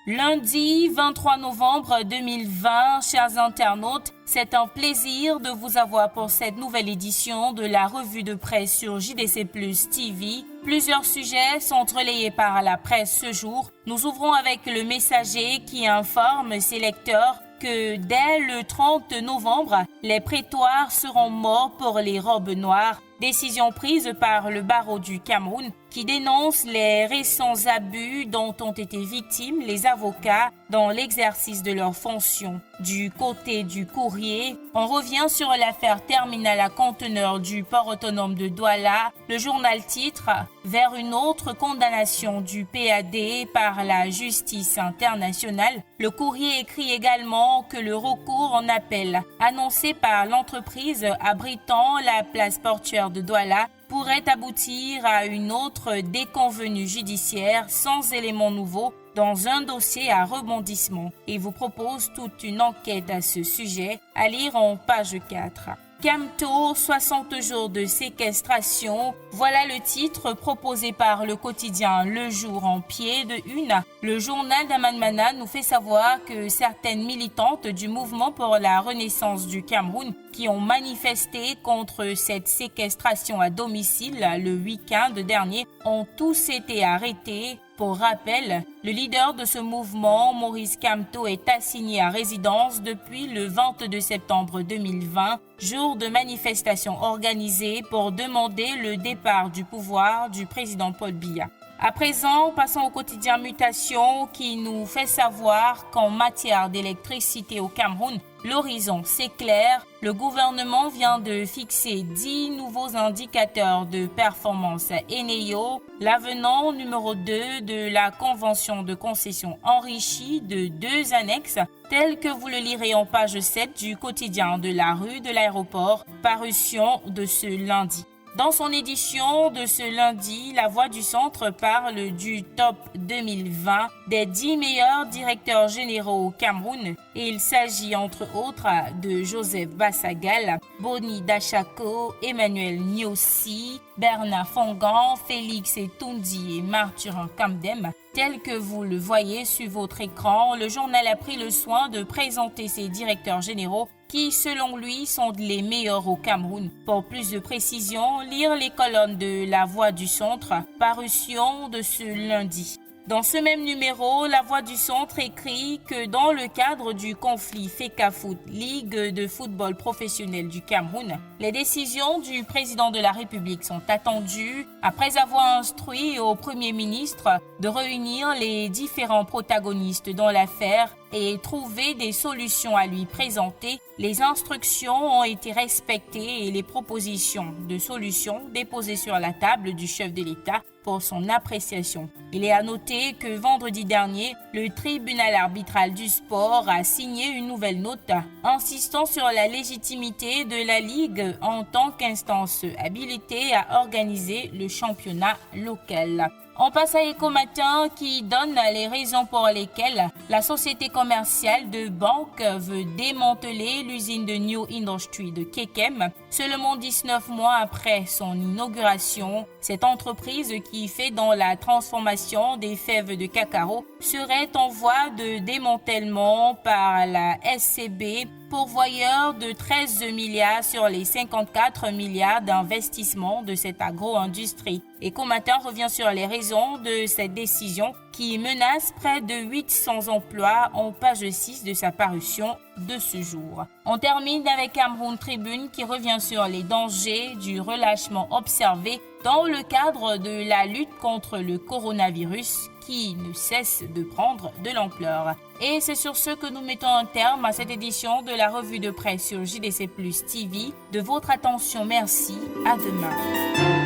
Lundi 23 novembre 2020, chers internautes, c'est un plaisir de vous avoir pour cette nouvelle édition de la revue de presse sur JDC Plus TV. Plusieurs sujets sont relayés par la presse ce jour. Nous ouvrons avec le Messager qui informe ses lecteurs que dès le 30 novembre, les prétoires seront morts pour les robes noires. Décision prise par le barreau du Cameroun qui dénonce les récents abus dont ont été victimes les avocats dans l'exercice de leurs fonctions. Du côté du Courrier, on revient sur l'affaire terminale à conteneurs du port autonome de Douala. Le journal titre « Vers une autre condamnation du PAD par la justice internationale ». Le Courrier écrit également que le recours en appel annoncé par l'entreprise abritant la place portuaire de Douala pourrait aboutir à une autre déconvenue judiciaire sans éléments nouveaux dans un dossier à rebondissement et vous propose toute une enquête à ce sujet à lire en page 4. Camto, 60 jours de séquestration. Voilà le titre proposé par le quotidien Le Jour en pied de une. Le journal d'Amanmana nous fait savoir que certaines militantes du mouvement pour la renaissance du Cameroun qui ont manifesté contre cette séquestration à domicile le week-end dernier ont tous été arrêtés. Pour rappel, le leader de ce mouvement, Maurice Kamto, est assigné à résidence depuis le 22 septembre 2020, jour de manifestation organisée pour demander le départ du pouvoir du président Paul Biya. À présent, passons au quotidien Mutation qui nous fait savoir qu'en matière d'électricité au Cameroun, l'horizon s'éclaire. Le gouvernement vient de fixer 10 nouveaux indicateurs de performance ENEO, l'avenant numéro 2 de la convention de concession enrichie de 2 annexes, tel que vous le lirez en page 7 du quotidien de la rue de l'aéroport, parution de ce lundi. Dans son édition de ce lundi, La Voix du Centre parle du top 2020 des 10 meilleurs directeurs généraux au Cameroun et il s'agit entre autres de Joseph Bassagal, Boni Dachako, Emmanuel Nyossi, Bernard Fongan, Félix Etundi et Marturin Kamdem. Tel que vous le voyez sur votre écran, le journal a pris le soin de présenter ses directeurs généraux qui, selon lui, sont les meilleurs au Cameroun. Pour plus de précision, lire les colonnes de La Voix du Centre, parution de ce lundi. Dans ce même numéro, La Voix du Centre écrit que dans le cadre du conflit FECAFOOT, Ligue de football professionnel du Cameroun, les décisions du président de la République sont attendues après avoir instruit au Premier ministre de réunir les différents protagonistes dans l'affaire et trouver des solutions à lui présenter. Les instructions ont été respectées et les propositions de solutions déposées sur la table du chef de l'État pour son appréciation. Il est à noter que vendredi dernier, le tribunal arbitral du sport a signé une nouvelle note insistant sur la légitimité de la Ligue en tant qu'instance habilitée à organiser le championnat local. On passe à Ecomatin qui donne les raisons pour lesquelles la société commerciale de banque veut démanteler l'usine de New Industry de Kekem. Seulement 19 mois après son inauguration, cette entreprise qui fait dans la transformation des fèves de cacao serait en voie de démantèlement par la SCB, pourvoyeur de 13 milliards sur les 54 milliards d'investissement de cette agro-industrie. Ecomatin revient sur les raisons de cette décision qui menace près de 800 emplois en page 6 de sa parution de ce jour. On termine avec Cameroun Tribune qui revient sur les dangers du relâchement observé dans le cadre de la lutte contre le coronavirus qui ne cesse de prendre de l'ampleur. Et c'est sur ce que nous mettons un terme à cette édition de la revue de presse sur JDC Plus TV. De votre attention, merci. À demain.